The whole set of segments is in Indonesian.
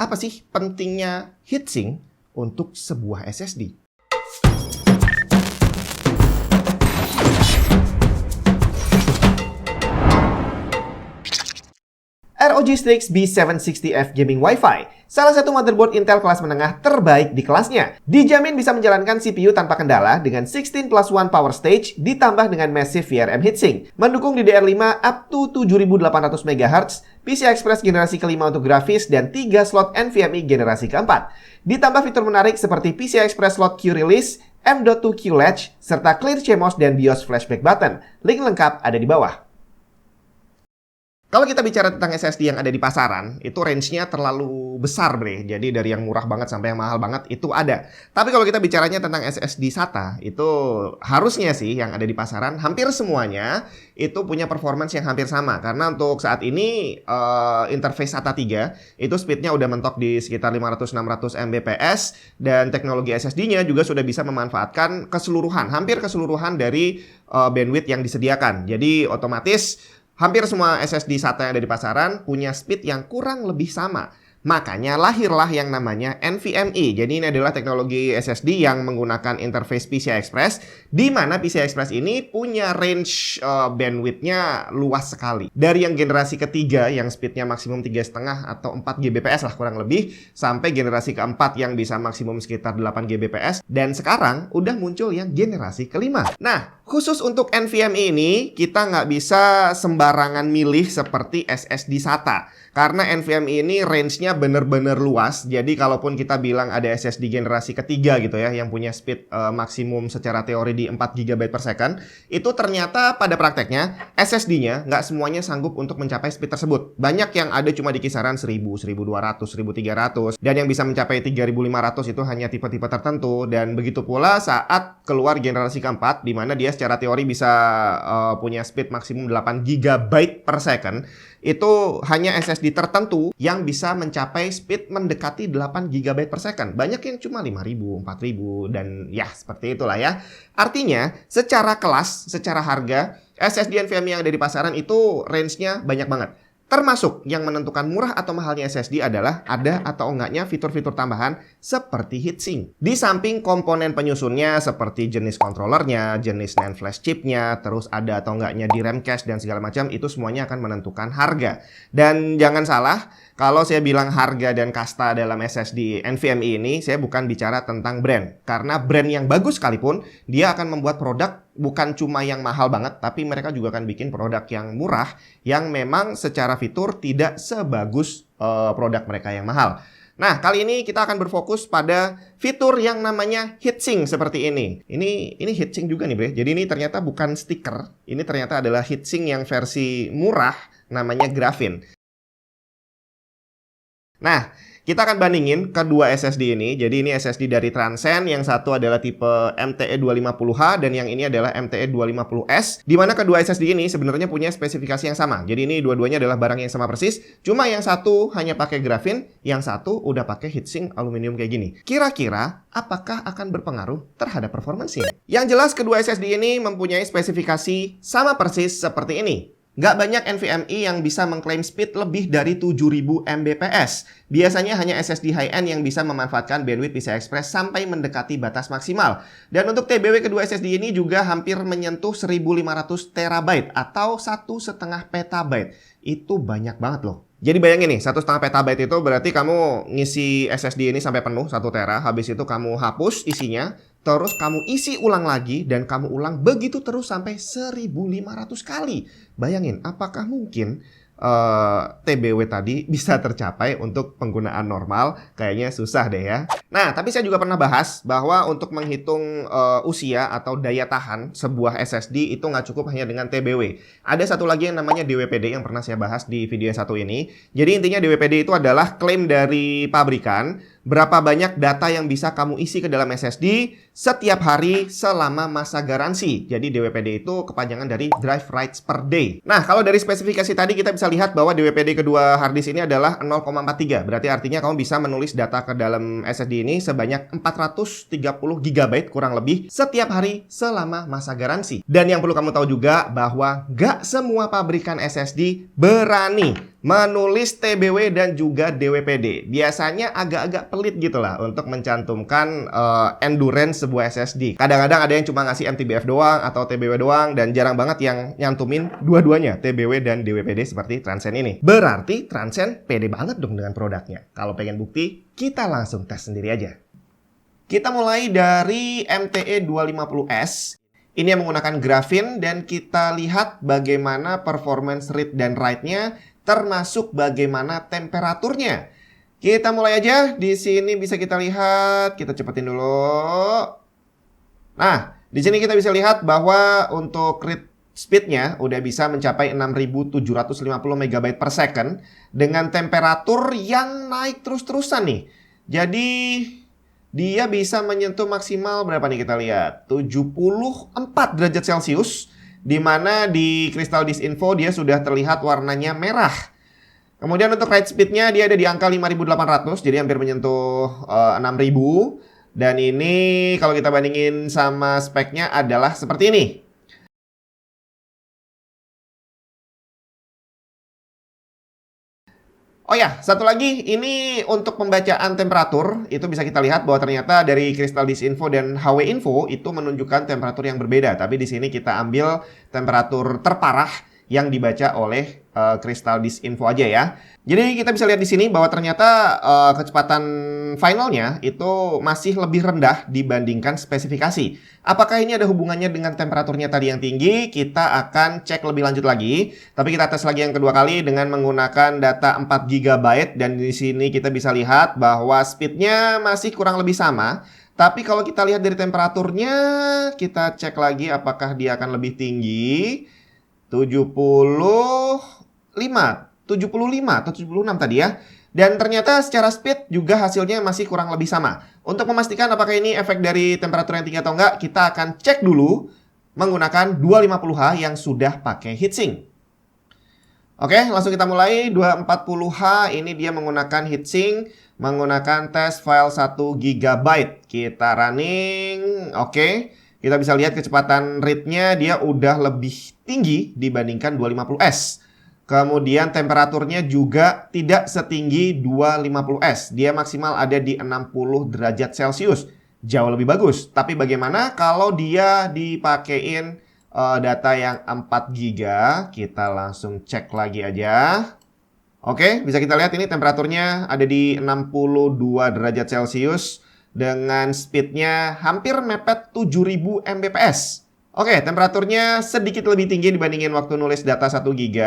Apa sih pentingnya heatsink untuk sebuah SSD? ROG Strix B760F Gaming Wi-Fi, salah satu motherboard Intel kelas menengah terbaik di kelasnya. Dijamin bisa menjalankan CPU tanpa kendala dengan 16+1 power stage ditambah dengan massive VRM heatsink. Mendukung DDR5 up to 7800 MHz, PCI Express generasi kelima untuk grafis, dan 3 slot NVMe generasi keempat. Ditambah fitur menarik seperti PCI Express slot Q Release, M.2 Q Latch, serta Clear CMOS dan BIOS flashback button. Link lengkap ada di bawah. Kalau kita bicara tentang SSD yang ada di pasaran, itu range-nya terlalu besar, Bre. Jadi dari yang murah banget sampai yang mahal banget itu ada. Tapi kalau kita bicaranya tentang SSD SATA, itu harusnya sih yang ada di pasaran, hampir semuanya itu punya performance yang hampir sama. Karena untuk saat ini, interface SATA 3, itu speed-nya udah mentok di sekitar 500-600 Mbps, dan teknologi SSD-nya juga sudah bisa memanfaatkan hampir keseluruhan dari bandwidth yang disediakan. Jadi otomatis hampir semua SSD SATA yang ada di pasaran punya speed yang kurang lebih sama. Makanya lahirlah yang namanya NVMe. Jadi ini adalah teknologi SSD yang menggunakan interface PCI Express, di mana PCI Express ini punya range bandwidth-nya luas sekali. Dari yang generasi ketiga yang speednya maksimum 3,5 atau 4 Gbps lah kurang lebih, sampai generasi keempat yang bisa maksimum sekitar 8 Gbps. Dan sekarang udah muncul yang generasi kelima. Nah, khusus untuk NVMe ini, kita nggak bisa sembarangan milih seperti SSD SATA. Karena NVMe ini range-nya bener-bener luas. Jadi kalaupun kita bilang ada SSD generasi ketiga gitu ya, yang punya speed maksimum secara teori di 4 GB per second, itu ternyata pada prakteknya SSD-nya nggak semuanya sanggup untuk mencapai speed tersebut. Banyak yang ada cuma di kisaran 1000, 1200, 1300. Dan yang bisa mencapai 3500 itu hanya tipe-tipe tertentu. Dan begitu pula saat keluar generasi keempat, di mana dia secara teori bisa punya speed maksimum 8 GB per second, itu hanya SSD tertentu yang bisa mencapai speed mendekati 8 GB per second. Banyak yang cuma 5000, 4000, dan ya seperti itulah ya. Artinya, secara kelas, secara harga, SSD NVMe yang ada di pasaran itu range-nya banyak banget. Termasuk yang menentukan murah atau mahalnya SSD adalah ada atau enggaknya fitur-fitur tambahan seperti heatsink. Di samping komponen penyusunnya seperti jenis controllernya, jenis NAND flash chipnya, terus ada atau enggaknya DRAM cache dan segala macam, itu semuanya akan menentukan harga. Dan jangan salah, kalau saya bilang harga dan kasta dalam SSD NVMe ini, saya bukan bicara tentang brand. Karena brand yang bagus sekalipun, dia akan membuat produk bukan cuma yang mahal banget, tapi mereka juga akan bikin produk yang murah, yang memang secara fitur tidak sebagus produk mereka yang mahal. Nah, kali ini kita akan berfokus pada fitur yang namanya heatsink seperti ini. Ini heatsink juga nih, Bre. Jadi ini ternyata bukan stiker. Ini ternyata adalah heatsink yang versi murah, namanya Graphene. Nah, kita akan bandingin kedua SSD ini. Jadi ini SSD dari Transcend, yang satu adalah tipe MTE250H dan yang ini adalah MTE250S. Di mana kedua SSD ini sebenarnya punya spesifikasi yang sama. Jadi ini dua-duanya adalah barang yang sama persis. Cuma yang satu hanya pakai Graphene, yang satu udah pakai heatsink aluminium kayak gini. Kira-kira apakah akan berpengaruh terhadap performance-nya? Yang jelas kedua SSD ini mempunyai spesifikasi sama persis seperti ini. Nggak banyak NVMe yang bisa mengklaim speed lebih dari 7000 Mbps. Biasanya hanya SSD high-end yang bisa memanfaatkan bandwidth PCI Express sampai mendekati batas maksimal. Dan untuk TBW kedua SSD ini juga hampir menyentuh 1500 terabyte atau 1,5 petabyte. Itu banyak banget loh. Jadi bayangin nih, 1,5 petabyte itu berarti kamu ngisi SSD ini sampai penuh 1 tera, habis itu kamu hapus isinya, terus kamu isi ulang lagi, dan kamu ulang begitu terus sampai 1500 kali. Bayangin, apakah mungkin TBW tadi bisa tercapai untuk penggunaan normal? Kayaknya susah deh ya. Nah, tapi saya juga pernah bahas bahwa untuk menghitung usia atau daya tahan sebuah SSD itu nggak cukup hanya dengan TBW. Ada satu lagi yang namanya DWPD yang pernah saya bahas di video yang satu ini. Jadi intinya DWPD itu adalah klaim dari pabrikan berapa banyak data yang bisa kamu isi ke dalam SSD setiap hari selama masa garansi. Jadi DWPD itu kepanjangan dari Drive Writes Per Day. Nah, kalau dari spesifikasi tadi kita bisa lihat bahwa DWPD kedua harddisk ini adalah 0,43. Berarti artinya kamu bisa menulis data ke dalam SSD ini sebanyak 430 GB kurang lebih setiap hari selama masa garansi. Dan yang perlu kamu tahu juga bahwa gak semua pabrikan SSD berani menulis TBW dan juga DWPD. Biasanya agak-agak pelit gitu lah untuk mencantumkan endurance sebuah SSD. Kadang-kadang ada yang cuma ngasih MTBF doang atau TBW doang, dan jarang banget yang nyantumin dua-duanya, TBW dan DWPD seperti Transcend ini. Berarti Transcend pede banget dong dengan produknya. Kalau pengen bukti, kita langsung tes sendiri aja. Kita mulai dari MTE 250S. Ini yang menggunakan Graphene, dan kita lihat bagaimana performance read dan write-nya, termasuk bagaimana temperaturnya. Kita mulai aja. Di sini bisa kita lihat, kita cepetin dulu. Nah, di sini kita bisa lihat bahwa untuk read speednya udah bisa mencapai 6750 MB per second dengan temperatur yang naik terus-terusan nih. Jadi dia bisa menyentuh maksimal berapa nih, kita lihat 74 derajat Celcius, di mana di Crystal Disk Info dia sudah terlihat warnanya merah. Kemudian untuk write speednya dia ada di angka 5800, jadi hampir menyentuh 6000. Dan ini kalau kita bandingin sama speknya adalah seperti ini. Oh ya, satu lagi, ini untuk pembacaan temperatur, itu bisa kita lihat bahwa ternyata dari Crystal Disk Info dan HW Info itu menunjukkan temperatur yang berbeda. Tapi di sini kita ambil temperatur terparah yang dibaca oleh Crystal Disk Info aja ya. Jadi kita bisa lihat di sini bahwa ternyata kecepatan finalnya itu masih lebih rendah dibandingkan spesifikasi. Apakah ini ada hubungannya dengan temperaturnya tadi yang tinggi? Kita akan cek lebih lanjut lagi. Tapi kita tes lagi yang kedua kali dengan menggunakan data 4 GB, dan di sini kita bisa lihat bahwa speednya masih kurang lebih sama. Tapi kalau kita lihat dari temperaturnya, kita cek lagi apakah dia akan lebih tinggi. 75 atau 76 tadi ya. Dan ternyata secara speed juga hasilnya masih kurang lebih sama. Untuk memastikan apakah ini efek dari temperatur yang tinggi atau enggak, kita akan cek dulu menggunakan 250H yang sudah pakai heatsink. Oke, langsung kita mulai. 240H ini dia menggunakan heatsink, menggunakan test file 1 GB. Kita running. Oke, kita bisa lihat kecepatan read-nya dia udah lebih tinggi dibandingkan 250S. Kemudian temperaturnya juga tidak setinggi 250S. Dia maksimal ada di 60 derajat Celcius. Jauh lebih bagus. Tapi bagaimana kalau dia dipakein data yang 4 GB? Kita langsung cek lagi aja. Oke, bisa kita lihat ini temperaturnya ada di 62 derajat Celcius dengan speednya hampir mepet 7000 Mbps. Oke, temperaturnya sedikit lebih tinggi dibandingin waktu nulis data 1 GB.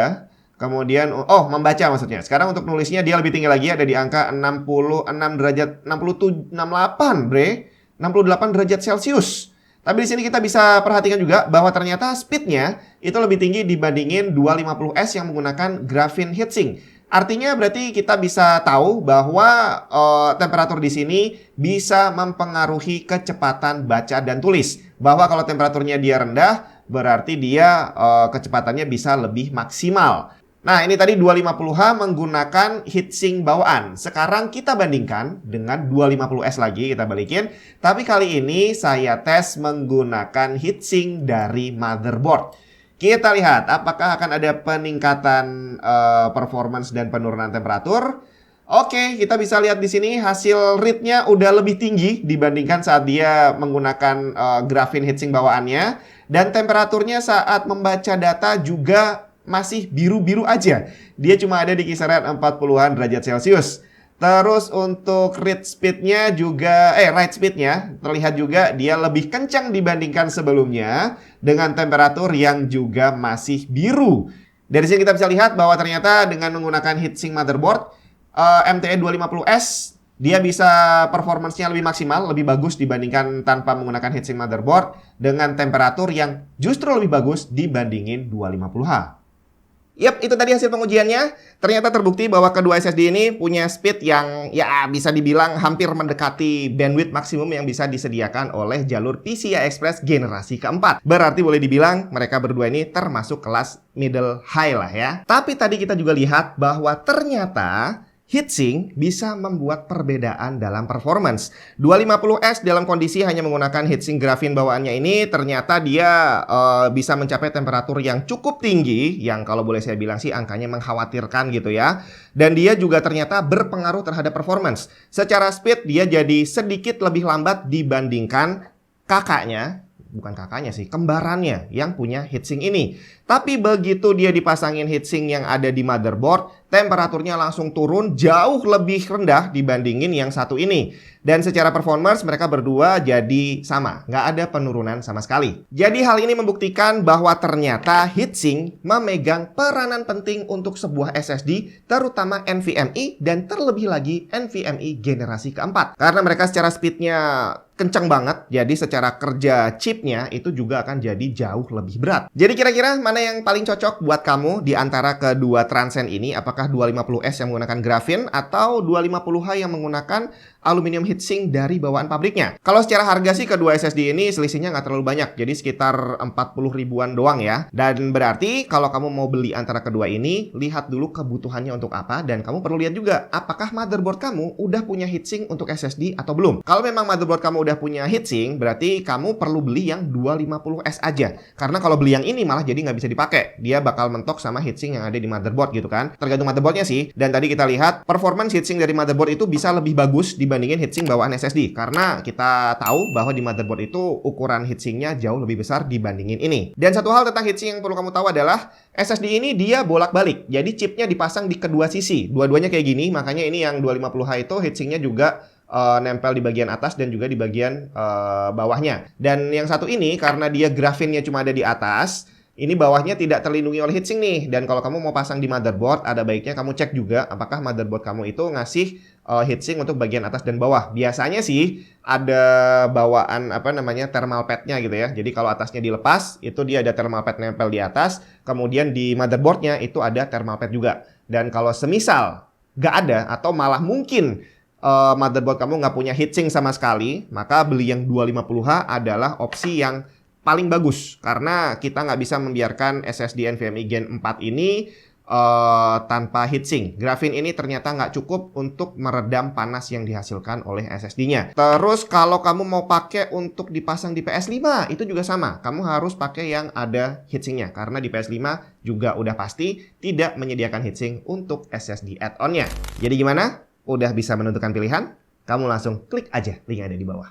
Kemudian, membaca maksudnya. Sekarang untuk nulisnya dia lebih tinggi lagi, ada di angka 66 derajat, 68 derajat Celcius. Tapi di sini kita bisa perhatikan juga bahwa ternyata speednya itu lebih tinggi dibandingin 250S yang menggunakan Graphene heatsink. Artinya berarti kita bisa tahu bahwa temperatur di sini bisa mempengaruhi kecepatan baca dan tulis. Bahwa kalau temperaturnya dia rendah, berarti dia kecepatannya bisa lebih maksimal. Nah, ini tadi 250H menggunakan heatsink bawaan. Sekarang kita bandingkan dengan 250S lagi, kita balikin. Tapi kali ini saya tes menggunakan heatsink dari motherboard. Kita lihat apakah akan ada peningkatan performance dan penurunan temperatur. Oke, kita bisa lihat di sini hasil read-nya udah lebih tinggi dibandingkan saat dia menggunakan Graphene heatsink bawaannya. Dan temperaturnya saat membaca data juga masih biru-biru aja. Dia cuma ada di kisaran 40-an derajat Celcius. Terus untuk read speednya juga, write speednya terlihat juga dia lebih kencang dibandingkan sebelumnya dengan temperatur yang juga masih biru. Dari sini kita bisa lihat bahwa ternyata dengan menggunakan heatsink motherboard MTE 250S dia bisa performance-nya lebih maksimal, lebih bagus dibandingkan tanpa menggunakan heatsink motherboard dengan temperatur yang justru lebih bagus dibandingin 250H. Yap, itu tadi hasil pengujiannya. Ternyata terbukti bahwa kedua SSD ini punya speed yang ya bisa dibilang hampir mendekati bandwidth maksimum yang bisa disediakan oleh jalur PCI Express generasi keempat. Berarti boleh dibilang mereka berdua ini termasuk kelas middle high lah ya. Tapi tadi kita juga lihat bahwa ternyata Heatsink bisa membuat perbedaan dalam performance. 250S dalam kondisi hanya menggunakan heatsink grafin bawaannya ini ternyata dia bisa mencapai temperatur yang cukup tinggi, yang kalau boleh saya bilang sih angkanya mengkhawatirkan gitu ya. Dan dia juga ternyata berpengaruh terhadap performance. Secara speed dia jadi sedikit lebih lambat dibandingkan kembarannya yang punya heatsink ini. Tapi begitu dia dipasangin heatsink yang ada di motherboard, temperaturnya langsung turun jauh lebih rendah dibandingin yang satu ini. Dan secara performance mereka berdua jadi sama, nggak ada penurunan sama sekali. Jadi hal ini membuktikan bahwa ternyata heatsink memegang peranan penting untuk sebuah SSD, terutama NVMe dan terlebih lagi NVMe generasi keempat. Karena mereka secara speednya kencang banget, jadi secara kerja chipnya itu juga akan jadi jauh lebih berat. Jadi kira-kira mana yang paling cocok buat kamu di antara kedua Transcend ini? Apakah 250S yang menggunakan grafin atau 250H yang menggunakan aluminium heatsink dari bawaan pabriknya? Kalau secara harga sih kedua SSD ini selisihnya nggak terlalu banyak, jadi sekitar 40 ribuan doang ya. Dan berarti kalau kamu mau beli antara kedua ini, lihat dulu kebutuhannya untuk apa, dan kamu perlu lihat juga apakah motherboard kamu udah punya heatsink untuk SSD atau belum. Kalau memang motherboard kamu udah punya heatsink, berarti kamu perlu beli yang 250S aja. Karena kalau beli yang ini malah jadi nggak bisa dipakai. Dia bakal mentok sama heatsink yang ada di motherboard gitu kan. Tergantung motherboardnya sih. Dan tadi kita lihat performance heatsink dari motherboard itu bisa lebih bagus dibandingin heatsink bawaan SSD. Karena kita tahu bahwa di motherboard itu ukuran heatsinknya jauh lebih besar dibandingin ini. Dan satu hal tentang heatsink yang perlu kamu tahu adalah SSD ini dia bolak-balik. Jadi chipnya dipasang di kedua sisi. Dua-duanya kayak gini. Makanya ini yang 250H itu heatsinknya juga nempel di bagian atas dan juga di bagian bawahnya. Dan yang satu ini karena dia grafinnya cuma ada di atas, ini bawahnya tidak terlindungi oleh heatsink nih. Dan kalau kamu mau pasang di motherboard, ada baiknya kamu cek juga apakah motherboard kamu itu ngasih heatsink untuk bagian atas dan bawah. Biasanya sih ada bawaan thermal padnya gitu ya. Jadi kalau atasnya dilepas, itu dia ada thermal pad nempel di atas. Kemudian di motherboardnya itu ada thermal pad juga. Dan kalau semisal nggak ada atau malah mungkin motherboard kamu nggak punya heatsink sama sekali, maka beli yang 250H adalah opsi yang paling bagus. Karena kita nggak bisa membiarkan SSD NVMe Gen 4 ini tanpa heatsink. Grafin ini ternyata nggak cukup untuk meredam panas yang dihasilkan oleh SSD-nya. Terus kalau kamu mau pakai untuk dipasang di PS5, itu juga sama. Kamu harus pakai yang ada heatsinknya. Karena di PS5 juga udah pasti tidak menyediakan heatsink untuk SSD add-on-nya. Jadi gimana? Udah bisa menentukan pilihan? Kamu langsung klik aja link yang ada di bawah.